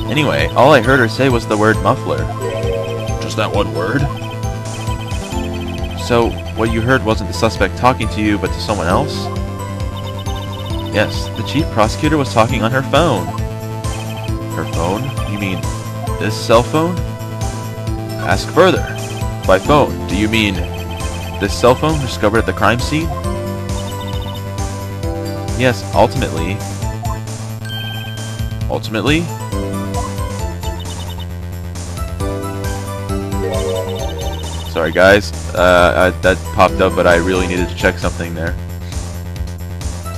Anyway, all I heard her say was the word muffler. Just that one word? So, what you heard wasn't the suspect talking to you, but to someone else? Yes, the chief prosecutor was talking on her phone. Her phone? You mean this cell phone? Ask further. By phone, do you mean this cell phone discovered at the crime scene? Yes, ultimately. Ultimately? Sorry guys, that popped up, but I really needed to check something there.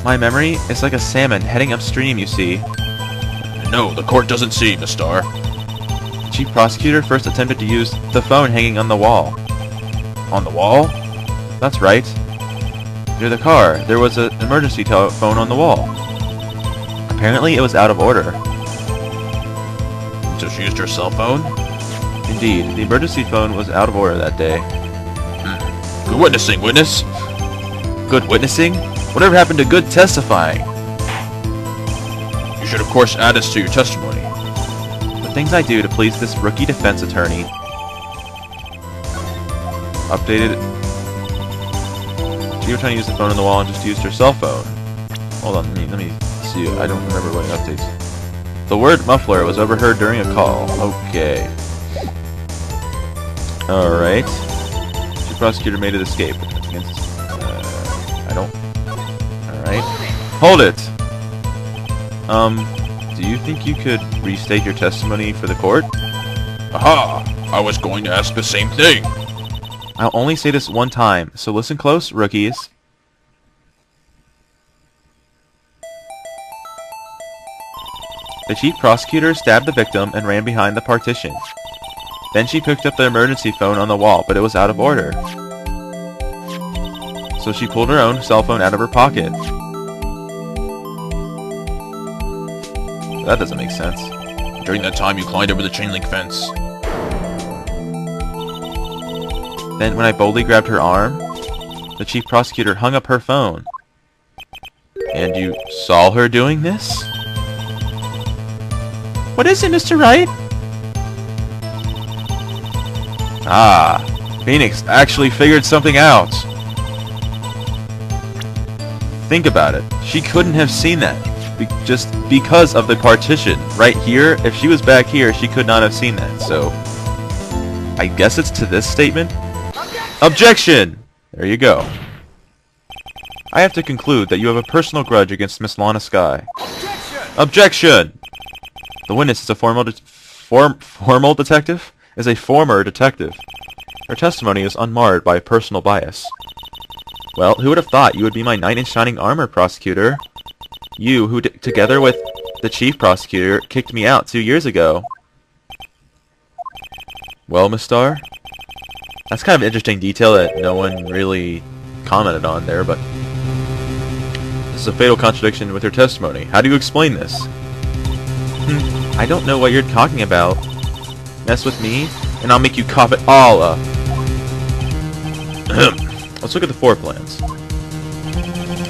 My memory is like a salmon heading upstream, you see. No, the court doesn't see, Miss Starr. The chief prosecutor first attempted to use the phone hanging on the wall. On the wall? That's right. Near the car, there was an emergency telephone on the wall. Apparently it was out of order. So she used her cell phone? Indeed, the emergency phone was out of order that day. Good witnessing, witness. Good witnessing? Whatever happened to good testifying? You should of course add this to your testimony. The things I do to please this rookie defense attorney. Updated. She was trying to use the phone on the wall and just used her cell phone. Hold on, let me see. I don't remember what it updates. The word muffler was overheard during a call. Okay. Alright. The prosecutor made it escape. I don't... Alright. Hold it! Do you think you could restate your testimony for the court? Aha! I was going to ask the same thing. I'll only say this one time, so listen close, rookies. The chief prosecutor stabbed the victim and ran behind the partition. Then she picked up the emergency phone on the wall, but it was out of order. So she pulled her own cell phone out of her pocket. That doesn't make sense. During that time, you climbed over the chain link fence. Then when I boldly grabbed her arm, the chief prosecutor hung up her phone. And you saw her doing this? What is it, Mr. Wright? Ah, Phoenix actually figured something out. Think about it. She couldn't have seen that. Just because of the partition. Right here, if she was back here, she could not have seen that. So, I guess it's to this statement? Objection! There you go. I have to conclude that you have a personal grudge against Miss Lana Skye. Objection! The witness is a former detective? Is a former detective. Her testimony is unmarred by personal bias. Well, who would have thought you would be my knight in shining armor, prosecutor? You, who together with the chief prosecutor, kicked me out 2 years ago. Well, Miss Starr? That's kind of an interesting detail that no one really commented on there, but... this is a fatal contradiction with your testimony. How do you explain this? I don't know what you're talking about. Mess with me, and I'll make you cough it all up. Let's look at the floor plans.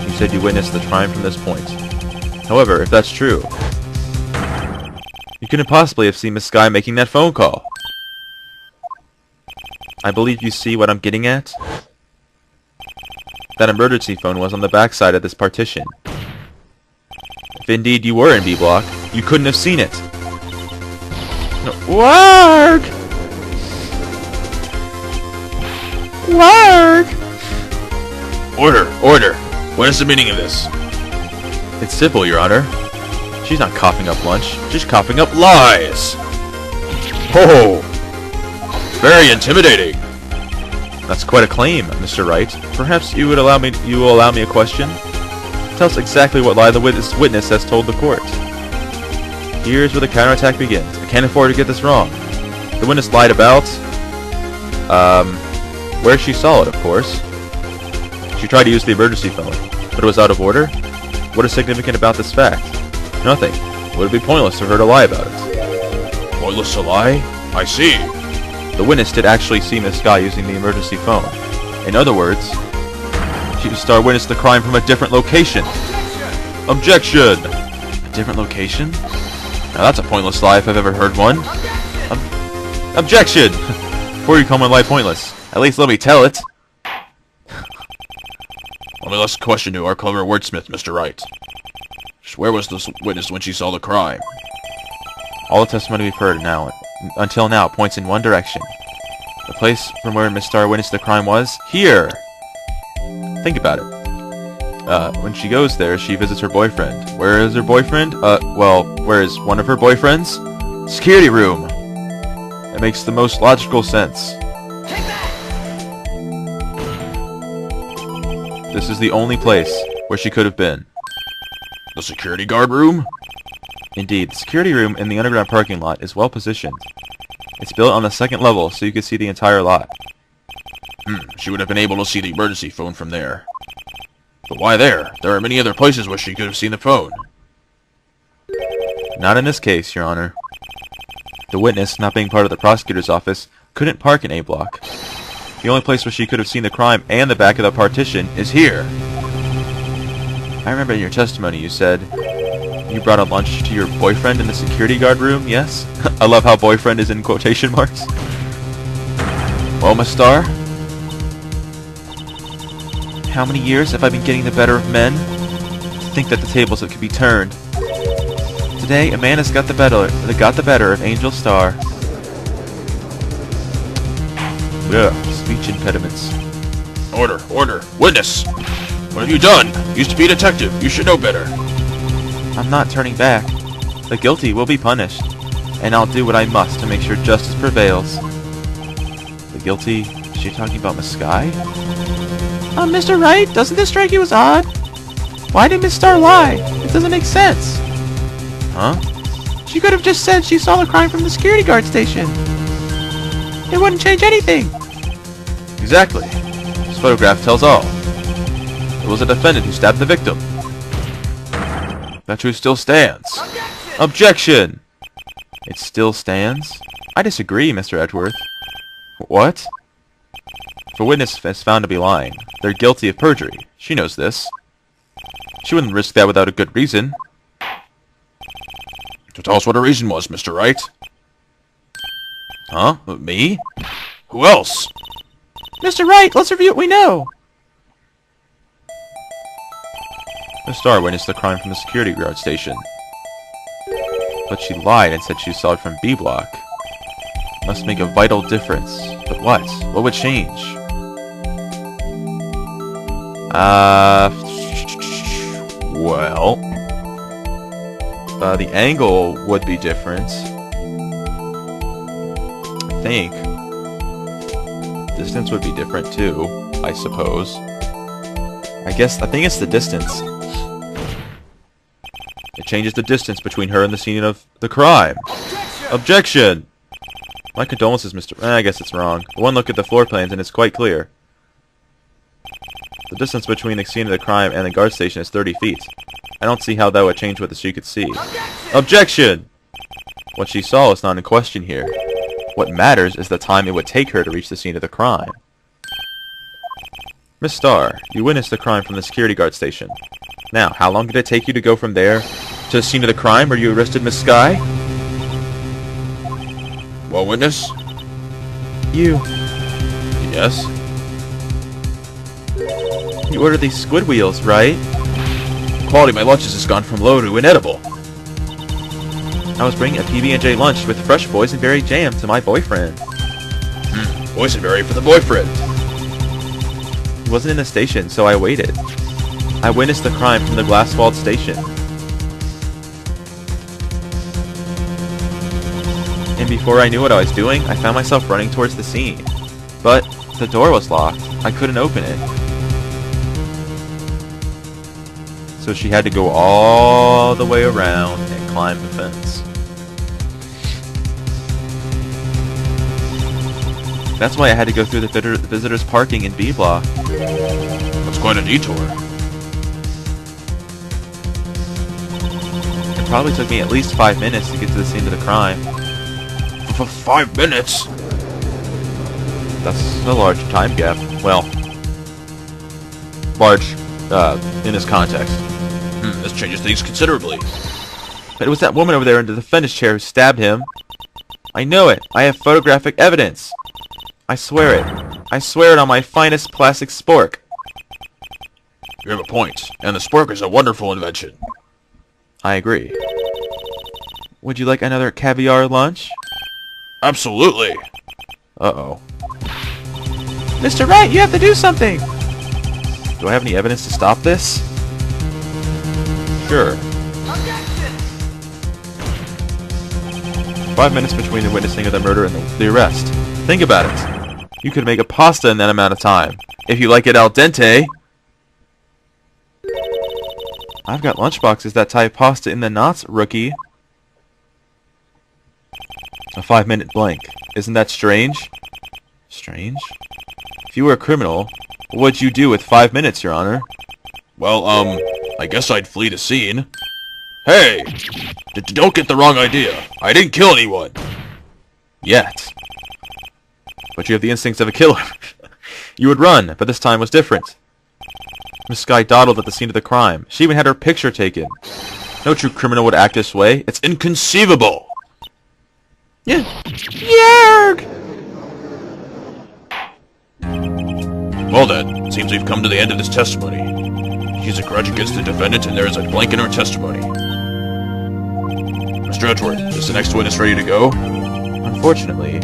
You said you witnessed the crime from this point. However, if that's true, you couldn't possibly have seen Miss Skye making that phone call. I believe you see what I'm getting at? That emergency phone was on the back side of this partition. If indeed you were in B block, you couldn't have seen it. No. Warg! Warg! Order! Order! What is the meaning of this? It's simple, Your Honor. She's not coughing up lunch. She's coughing up Lies! Oh! Very intimidating. That's quite a claim, Mr. Wright. Perhaps you will allow me a question? Tell us exactly what lie the witness has told the court. Here's where the counterattack begins. I can't afford to get this wrong. The witness lied about... where she saw it, of course. She tried to use the emergency phone, but it was out of order? What is significant about this fact? Nothing. Would it be pointless for her to lie about it? Pointless to lie? I see. The witness did actually see Miss Skye using the emergency phone. In other words, Chief Star witnessed the crime from a different location. Objection! A different location? Now that's a pointless lie if I've ever heard one. Objection! Before you call my lie pointless, at least let me tell it. Only last question to our clever wordsmith, Mr. Wright. Just where was this witness when she saw the crime? All the testimony we've heard until now points in one direction. The place from where Miss Starr witnessed the crime was here. Think about it. When she goes there, she visits her boyfriend. Where is her boyfriend? Well, where is one of her boyfriends? Security room. It makes the most logical sense. This is the only place where she could have been. The security guard room? Indeed, the security room in the underground parking lot is well positioned. It's built on the second level, so you can see the entire lot. She would have been able to see the emergency phone from there. But why there? There are many other places where she could have seen the phone. Not in this case, Your Honor. The witness, not being part of the prosecutor's office, couldn't park in A block. The only place where she could have seen the crime and the back of the partition is here. I remember in your testimony you said you brought a lunch to your boyfriend in the security guard room, yes? I love how boyfriend is in quotation marks. Well, Miss Starr? How many years have I been getting the better of men? To think that the tables could be turned. Today, a man has got the better of Angel Starr. Ugh, speech impediments. Order, order, witness! What have you done? Used to be a detective. You should know better. I'm not turning back. The guilty will be punished, and I'll do what I must to make sure justice prevails. The guilty? Is she talking about Miss Skye? Mr. Wright, doesn't this strike you as odd? Why did Miss Starr lie? It doesn't make sense. Huh? She could have just said she saw the crime from the security guard station. It wouldn't change anything. Exactly. This photograph tells all. It was a defendant who stabbed the victim. That truth still stands. Objection! It still stands? I disagree, Mr. Edgeworth. What? If a witness is found to be lying, they're guilty of perjury. She knows this. She wouldn't risk that without a good reason. So tell us what her reason was, Mr. Wright. Huh? Me? Who else? Mr. Wright, let's review what we know. Miss Starr witnessed the crime from the security guard station. But she lied and said she saw it from B block. Must make a vital difference. But what? What would change? Well... the angle would be different. I think. Distance would be different too, I suppose. I think it's the distance. It changes the distance between her and the scene of the crime. Objection! My condolences, Mr. I guess it's wrong. One look at the floor plans and it's quite clear. The distance between the scene of the crime and the guard station is 30 feet. I don't see how that would change what she could see. Objection! What she saw is not in question here. What matters is the time it would take her to reach the scene of the crime. Miss Starr, you witnessed the crime from the security guard station. Now, how long did it take you to go from there to the scene of the crime where you arrested Miss Skye? Well, witness? You. Yes? You ordered these squid wheels, right? The quality of my lunches has gone from low to inedible. I was bringing a PB&J lunch with fresh boysenberry jam to my boyfriend. Boysenberry for the boyfriend. He wasn't in the station, so I waited. I witnessed the crime from the glass-walled station. And before I knew what I was doing, I found myself running towards the scene. But the door was locked. I couldn't open it. So she had to go all the way around and climb the fence. That's why I had to go through the visitors parking in B block. That's quite a detour. It probably took me at least 5 minutes to get to the scene of the crime. For 5 minutes? That's a large time gap. Well, large in this context. This changes things considerably. But it was that woman over there in the defendant's chair who stabbed him. I know it. I have photographic evidence. I swear it. I swear it on my finest plastic spork. You have a point, and the spork is a wonderful invention. I agree. Would you like another caviar lunch? Absolutely. Uh-oh. Mr. Wright, you have to do something! Do I have any evidence to stop this? Sure. 5 minutes between the witnessing of the murder and the arrest. Think about it. You could make a pasta in that amount of time. If you like it al dente. I've got lunchboxes that tie pasta in the knots, rookie. A 5-minute blank. Isn't that strange? Strange? If you were a criminal, what would you do with 5 minutes, Your Honor? Well, I guess I'd flee the scene. Hey! Don't get the wrong idea. I didn't kill anyone. Yet. But you have the instincts of a killer. You would run, but this time was different. Miss Skye dawdled at the scene of the crime. She even had her picture taken. No true criminal would act this way. It's inconceivable! Yeah. Yarg! Well then, seems we've come to the end of this testimony. She's a grudge against the defendant, and there is a blank in her testimony. Mr. Edgeworth, is the next witness ready to go? Unfortunately,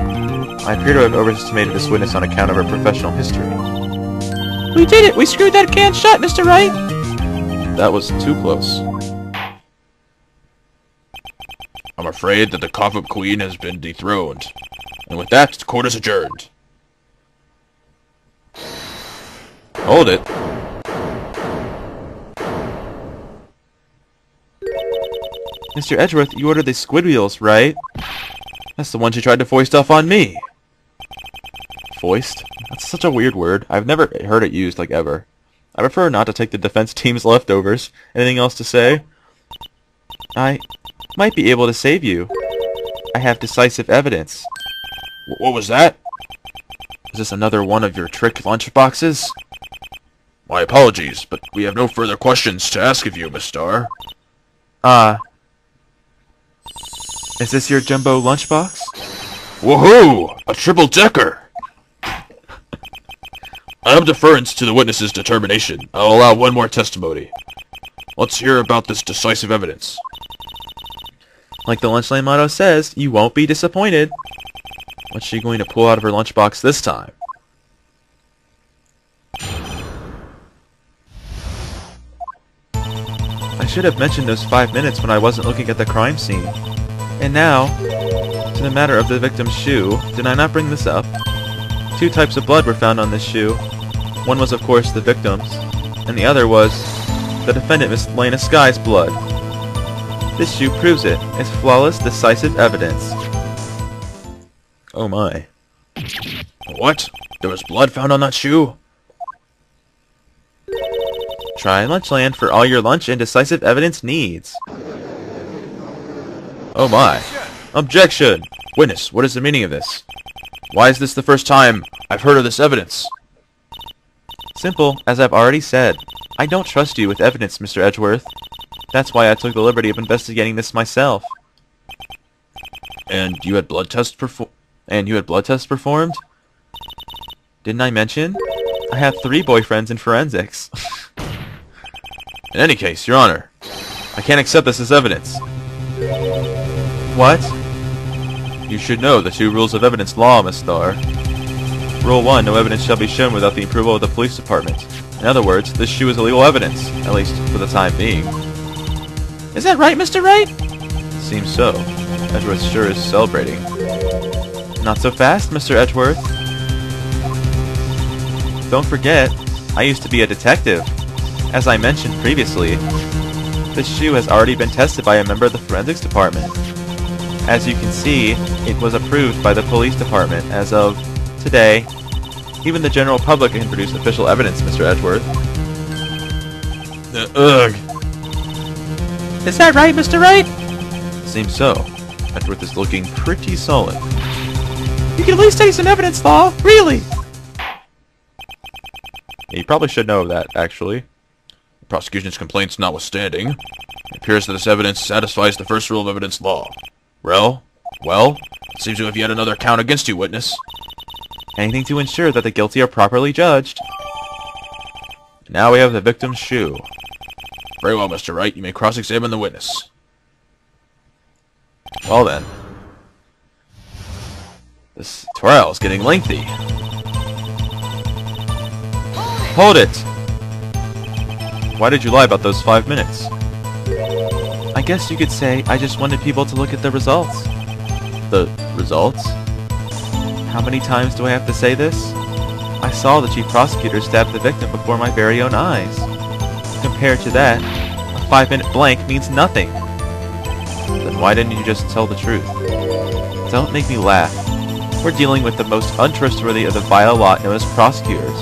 I appear to have overestimated this witness on account of her professional history. We did it! We screwed that can shut, Mr. Wright! That was too close. I'm afraid that the cough-up queen has been dethroned. And with that, the court is adjourned. Hold it. Mr. Edgeworth, you ordered the squid wheels, right? That's the ones you tried to foist off on me. Foist? That's such a weird word. I've never heard it used, like, ever. I prefer not to take the defense team's leftovers. Anything else to say? I might be able to save you. I have decisive evidence. What was that? Is this another one of your trick lunchboxes? My apologies, but we have no further questions to ask of you, Miss Starr. Is this your jumbo lunchbox? Woohoo! A triple-decker! Out of deference to the witness's determination, I'll allow one more testimony. Let's hear about this decisive evidence. Like the Lunchline motto says, you won't be disappointed. What's she going to pull out of her lunchbox this time? I should have mentioned those 5 minutes when I wasn't looking at the crime scene. And now, to the matter of the victim's shoe, did I not bring this up? 2 types of blood were found on this shoe. One was, of course, the victim's, and the other was the defendant, Miss Lena Skye's blood. This shoe proves it. It's flawless, decisive evidence. Oh my. What? There was blood found on that shoe? Try Lunchland for all your lunch and decisive evidence needs. Oh my. Objection! Witness, what is the meaning of this? Why is this the first time I've heard of this evidence? Simple, as I've already said. I don't trust you with evidence, Mr. Edgeworth. That's why I took the liberty of investigating this myself. And you had blood tests performed? Didn't I mention? I have 3 boyfriends in forensics. In any case, Your Honor, I can't accept this as evidence. What? You should know the 2 rules of evidence law, Miss Starr. Rule 1, no evidence shall be shown without the approval of the police department. In other words, this shoe is illegal evidence, at least for the time being. Is that right, Mr. Wright? Seems so. Edgeworth sure is celebrating. Not so fast, Mr. Edgeworth. Don't forget, I used to be a detective. As I mentioned previously, this shoe has already been tested by a member of the forensics department. As you can see, it was approved by the police department as of today. Even the general public can produce official evidence, Mr. Edgeworth. Ugh. Is that right, Mr. Wright? Seems so. Edgeworth is looking pretty solid. You can at least take some evidence, Law. Really? Yeah, you probably should know of that, actually. Prosecution's complaints notwithstanding, It appears that this evidence satisfies the first rule of evidence law. Well, it seems to have yet another count against you, witness. Anything to ensure that the guilty are properly judged. Now we have the victim's shoe. Very well, Mr. Wright. You may cross-examine the witness. Well then. This trial is getting lengthy. Hold it! Why did you lie about those 5 minutes? I guess you could say I just wanted people to look at the results. The results? How many times do I have to say this? I saw the chief prosecutor stab the victim before my very own eyes. Compared to that, a 5-minute blank means nothing. Then why didn't you just tell the truth? Don't make me laugh. We're dealing with the most untrustworthy of the vile lot known as prosecutors.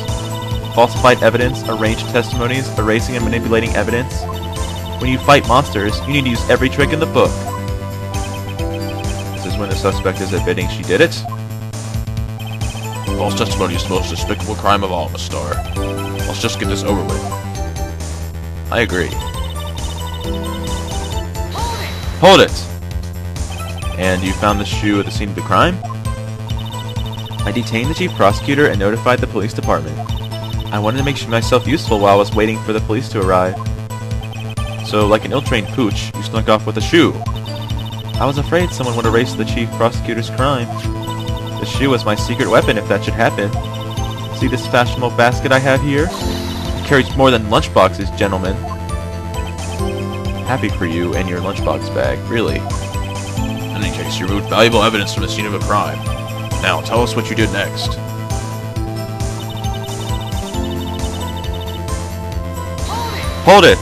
Falsified evidence, arranged testimonies, erasing and manipulating evidence. When you fight monsters, you need to use every trick in the book. This is when the suspect is admitting she did it. False testimony is the most despicable crime of all, Miss Starr. Let's just get this over with. I agree. Hold it! And you found the shoe at the scene of the crime? I detained the chief prosecutor and notified the police department. I wanted to make myself useful while I was waiting for the police to arrive. So, like an ill-trained pooch, you snuck off with a shoe. I was afraid someone would erase the chief prosecutor's crime. The shoe was my secret weapon if that should happen. See this fashionable basket I have here? It carries more than lunchboxes, gentlemen. Happy for you and your lunchbox bag, really. In any case, you removed valuable evidence from the scene of a crime. Now, tell us what you did next. Hold it!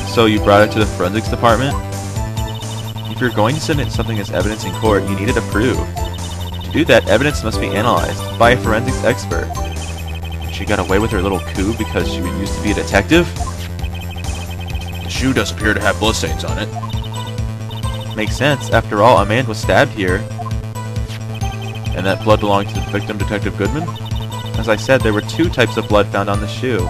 So you brought it to the forensics department? If you're going to submit something as evidence in court, you need it approved. To do that, evidence must be analyzed by a forensics expert. She got away with her little coup because she used to be a detective? The shoe does appear to have bloodstains on it. Makes sense. After all, a man was stabbed here. And that blood belonged to the victim, Detective Goodman? As I said, there were 2 types of blood found on the shoe.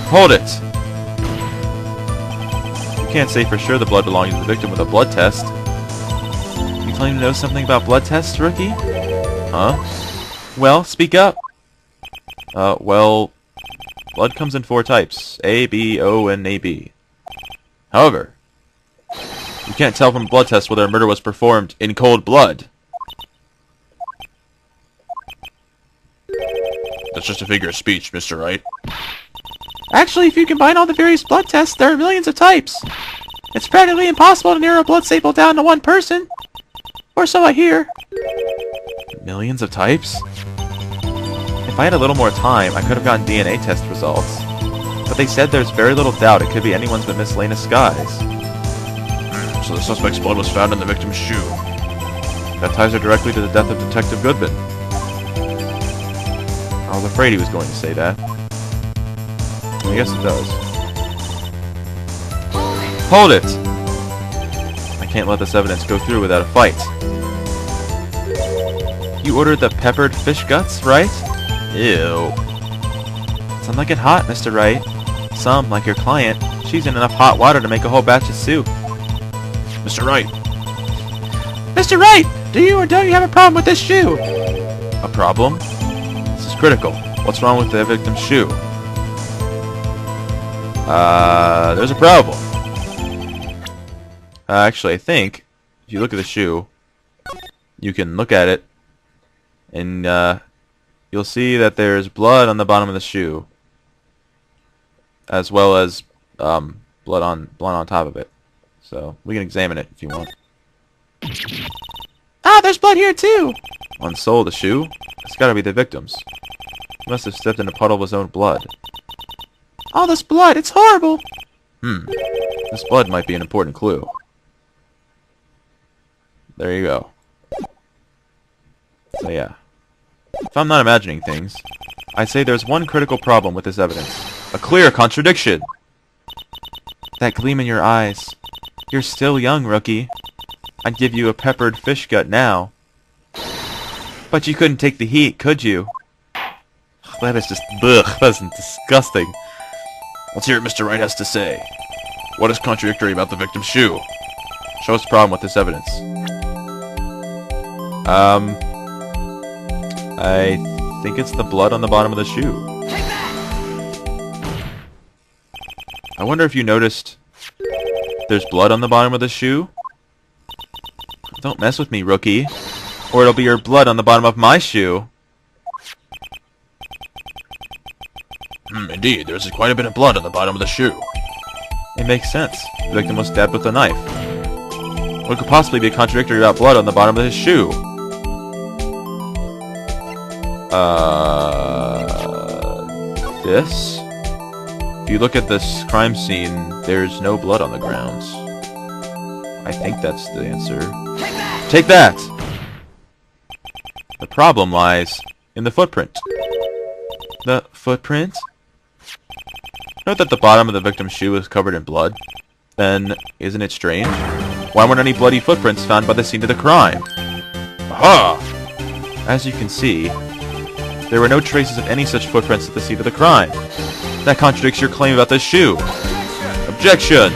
Hold it! You can't say for sure the blood belonged to the victim with a blood test. You claim to know something about blood tests, rookie? Huh? Well, speak up! Well... blood comes in 4 types. A, B, O, and AB. However, you can't tell from a blood test whether a murder was performed in cold blood. That's just a figure of speech, Mr. Wright. Actually, if you combine all the various blood tests, there are millions of types. It's practically impossible to narrow a blood sample down to one person. Or so I hear. Millions of types? If I had a little more time, I could have gotten DNA test results. But they said there's very little doubt it could be anyone's but Miss Lena Skies. So the suspect's blood was found in the victim's shoe. That ties her directly to the death of Detective Goodman. I was afraid he was going to say that. I guess it does. Hold it! I can't let this evidence go through without a fight. You ordered the peppered fish guts, right? Ew. Some like it hot, Mr. Wright. Some, like your client, she's in enough hot water to make a whole batch of soup. Mr. Wright! Mr. Wright! Do you or don't you have a problem with this shoe? A problem? This is critical. What's wrong with the victim's shoe? There's a problem. Actually, I think if you look at the shoe, you can look at it, and you'll see that there's blood on the bottom of the shoe, as well as blood on top of it. So we can examine it if you want. Ah, there's blood here too. On the sole of the shoe? It's got to be the victim's. He must have stepped in a puddle of his own blood. All this blood, it's horrible. This blood might be an important clue. There you go. So yeah. If I'm not imagining things, I'd say there's one critical problem with this evidence. A clear contradiction! That gleam in your eyes. You're still young, rookie. I'd give you a peppered fish gut now. But you couldn't take the heat, could you? That is just... Ugh, that's disgusting. Let's hear what Mr. Wright has to say. What is contradictory about the victim's shoe? Show us the problem with this evidence. I think it's the blood on the bottom of the shoe. I wonder if you noticed there's blood on the bottom of the shoe? Don't mess with me, rookie. Or it'll be your blood on the bottom of my shoe. Indeed, there's quite a bit of blood on the bottom of the shoe. It makes sense. The victim was stabbed with a knife. What could possibly be contradictory about blood on the bottom of his shoe? This? If you look at this crime scene, there's no blood on the grounds. I think that's the answer. Take that! The problem lies in the footprint. The footprint? Note that the bottom of the victim's shoe is covered in blood. Then, isn't it strange? Why weren't any bloody footprints found by the scene of the crime? Aha! As you can see, there were no traces of any such footprints at the scene of the crime. That contradicts your claim about this shoe. Objection!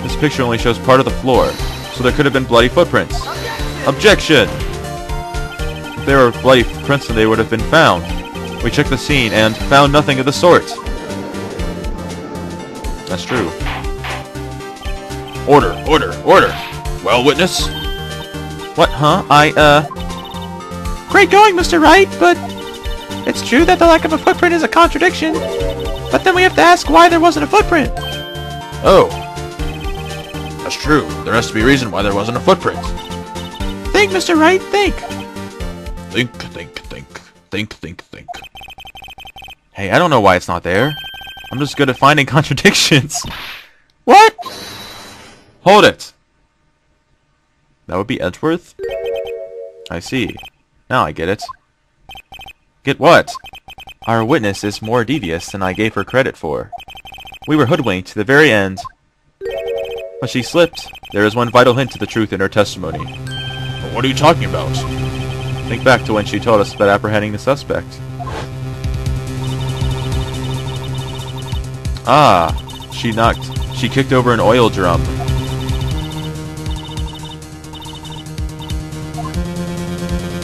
This picture only shows part of the floor, so there could have been bloody footprints. Objection! If there were bloody footprints, then they would have been found. We checked the scene and found nothing of the sort. That's true. Order, order, order! Well, witness? What, huh? Great going, Mr. Wright, but it's true that the lack of a footprint is a contradiction. But then we have to ask why there wasn't a footprint. Oh. That's true. There has to be a reason why there wasn't a footprint. Think, Mr. Wright, think. Think, think, think. Think, think, think. Hey, I don't know why it's not there. I'm just good at finding contradictions. What? Hold it! That would be Edgeworth? I see. Now I get it. Get what? Our witness is more devious than I gave her credit for. We were hoodwinked to the very end. But she slipped. There is one vital hint to the truth in her testimony. What are you talking about? Think back to when she told us about apprehending the suspect. Ah, she kicked over an oil drum.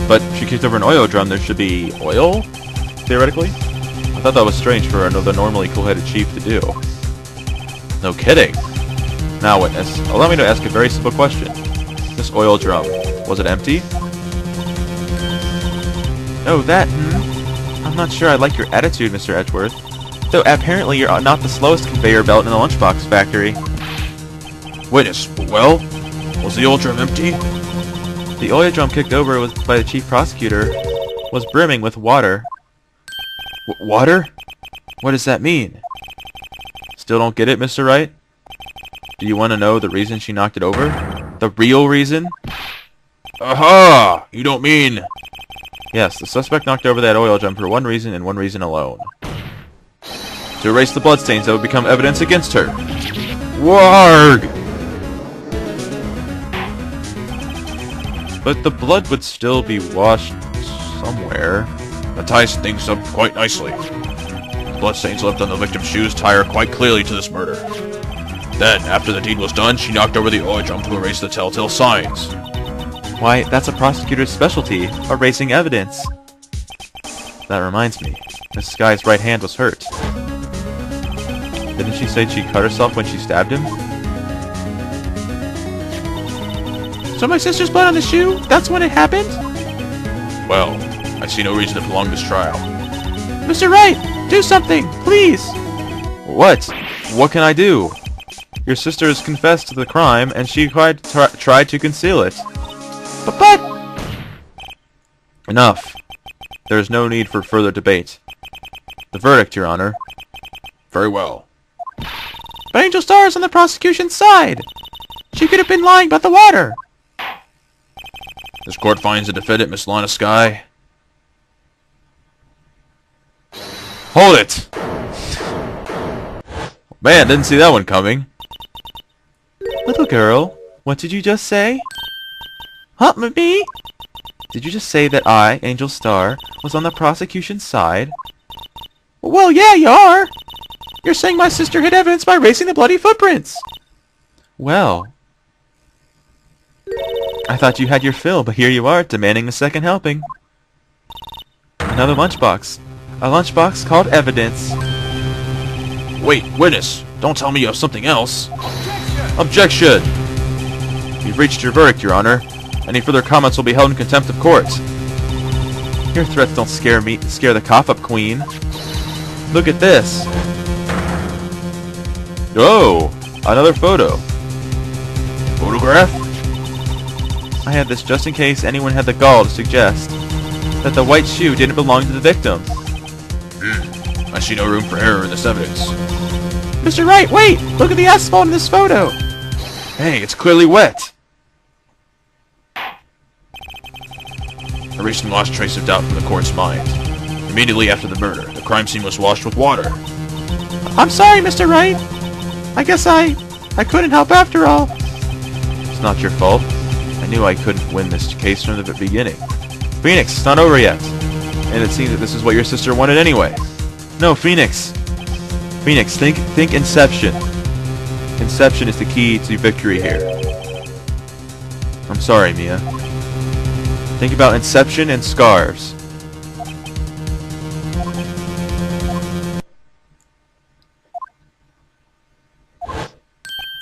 But she kicked over an oil drum, there should be oil, theoretically? I thought that was strange for another normally cool-headed chief to do. No kidding. Now, witness, allow me to ask a very simple question. This oil drum, was it empty? Oh, that, I'm not sure I like your attitude, Mr. Edgeworth. Though apparently you're not the slowest conveyor belt in the lunchbox factory. Witness, well, was the oil drum empty? The oil drum kicked over by the chief prosecutor was brimming with water. Water? What does that mean? Still don't get it, Mr. Wright? Do you want to know the reason she knocked it over? The real reason? Aha! You don't mean... Yes, the suspect knocked over that oil drum for one reason and one reason alone. To erase the bloodstains that would become evidence against her. Warg! But the blood would still be washed somewhere. That ties things up quite nicely. Bloodstains left on the victim's shoes tie her quite clearly to this murder. Then, after the deed was done, she knocked over the oil drum to erase the telltale signs. Why, that's a prosecutor's specialty, erasing evidence. That reminds me, Miss Skye's right hand was hurt. Didn't she say she cut herself when she stabbed him? So my sister's blood on the shoe? That's when it happened? Well, I see no reason to prolong this trial. Mr. Wright, do something, please! What? What can I do? Your sister has confessed to the crime, and she tried to conceal it. But... Enough. There is no need for further debate. The verdict, Your Honor. Very well. But Angel Star is on the prosecution's side! She could have been lying about the water! This court finds the defendant, Miss Lana Skye. Hold it! Man, didn't see that one coming. Little girl, what did you just say? Huh, me? Did you just say that I, Angel Star, was on the prosecution's side? Well, yeah, you are. You're saying my sister hid evidence by erasing the bloody footprints. Well, I thought you had your fill, but here you are, demanding a second helping. Another lunchbox. A lunchbox called evidence. Wait, witness! Don't tell me you have something else! Objection! You've reached your verdict, Your Honor. Any further comments will be held in contempt of court. Your threats don't scare the cough-up queen. Look at this. Oh, another photo. Photograph? I had this just in case anyone had the gall to suggest that the white shoe didn't belong to the victim. I see no room for error in this evidence. Mr. Wright, wait! Look at the asphalt in this photo. Hey, it's clearly wet. Erasing the last trace of doubt from the court's mind. Immediately after the murder, the crime scene was washed with water. I'm sorry, Mr. Wright. I guess I couldn't help after all. It's not your fault. I knew I couldn't win this case from the beginning. Phoenix, it's not over yet. And it seems that this is what your sister wanted anyway. No, Phoenix. Phoenix, think Inception. Inception is the key to victory here. I'm sorry, Mia. Think about Inception and scarves.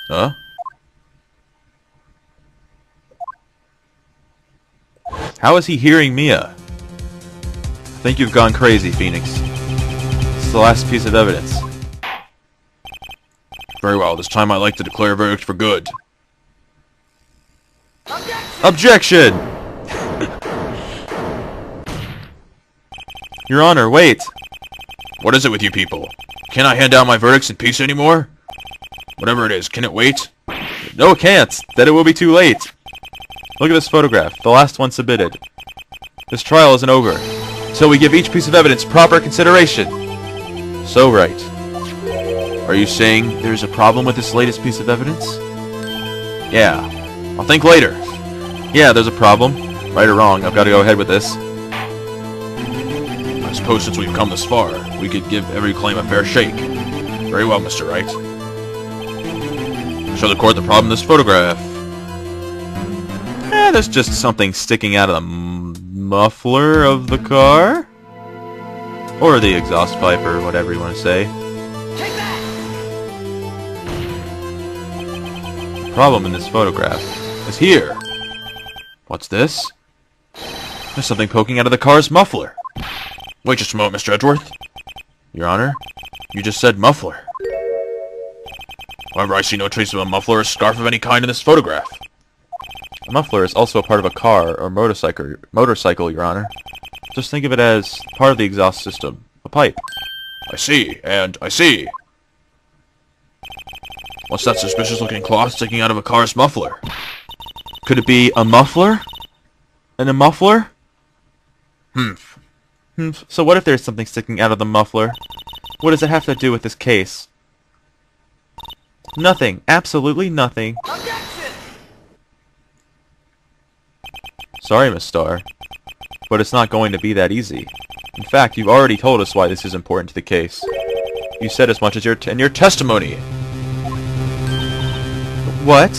Huh? How is he hearing Mia? I think you've gone crazy, Phoenix. It's the last piece of evidence. Very well, this time I'd like to declare a verdict for good. Objection! Your Honor, wait! What is it with you people? Can't I hand down my verdicts in peace anymore? Whatever it is, can it wait? No, it can't! Then it will be too late! Look at this photograph, the last one submitted. This trial isn't over, so we give each piece of evidence proper consideration. So, Wright, are you saying there's a problem with this latest piece of evidence? Yeah, I'll think later. Yeah, there's a problem. Right or wrong, I've got to go ahead with this. I suppose since we've come this far, we could give every claim a fair shake. Very well, Mr. Wright. Show the court the problem in this photograph. There's just something sticking out of the muffler of the car? Or the exhaust pipe, or whatever you want to say. The problem in this photograph is here. What's this? There's something poking out of the car's muffler. Wait just a moment, Mr. Edgeworth. Your Honor, you just said muffler. However, I see no trace of a muffler or scarf of any kind in this photograph. A muffler is also a part of a car or motorcycle, Your Honor. Just think of it as part of the exhaust system. A pipe. I see, and I see. What's that suspicious-looking cloth sticking out of a car's muffler? Could it be a muffler? And a muffler? So what if there's something sticking out of the muffler? What does it have to do with this case? Nothing. Absolutely nothing. Sorry, Miss Starr, but it's not going to be that easy. In fact, you've already told us why this is important to the case. You said as much as in your testimony. What?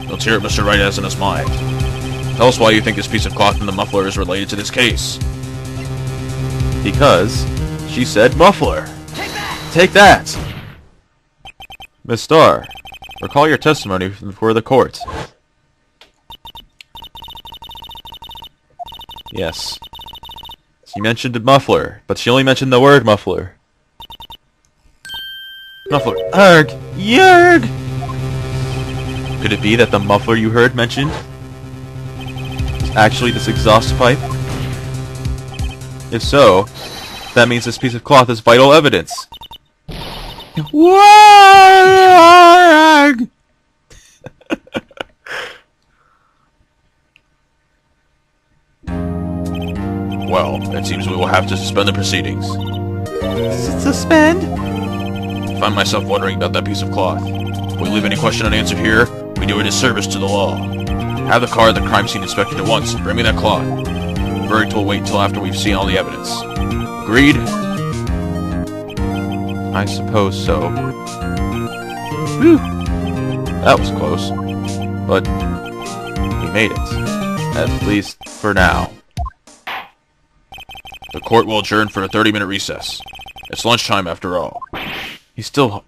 Let's hear what Mr. Wright has in his mind. Tell us why you think this piece of cloth in the muffler is related to this case. Because she said muffler. Take that! Miss Starr, recall your testimony before the court. Yes. She mentioned a muffler, but she only mentioned the word muffler. Muffler. Arg! Yarg! Could it be that the muffler you heard mentioned is actually this exhaust pipe? If so, that means this piece of cloth is vital evidence. Warg! Well, it seems we will have to suspend the proceedings. Suspend? I find myself wondering about that piece of cloth. If we leave any question unanswered here, we do a disservice to the law. Have the car at the crime scene inspected at once, and bring me that clock. Verdict will wait until after we've seen all the evidence. Agreed? I suppose so. Whew. That was close. But we made it. At least for now. The court will adjourn for a 30-minute recess. It's lunchtime after all. He's still...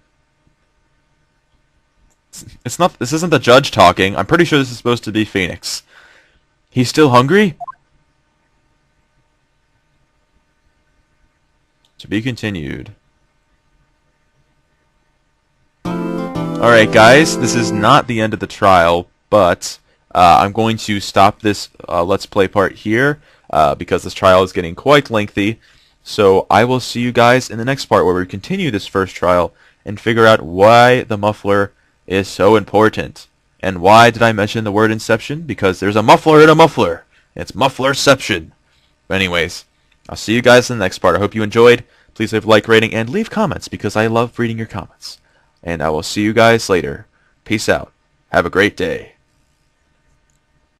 It's not... This isn't the judge talking. I'm pretty sure this is supposed to be Phoenix. He's still hungry? To be continued. Alright guys, this is not the end of the trial, but I'm going to stop this Let's Play part here, because this trial is getting quite lengthy. So I will see you guys in the next part where we continue this first trial and figure out why the muffler is so important. And why did I mention the word inception? Because there's a muffler in a muffler. It's mufflerception. But anyways, I'll see you guys in the next part. I hope you enjoyed. Please leave a like, rating, and leave comments because I love reading your comments. And I will see you guys later. Peace out. Have a great day.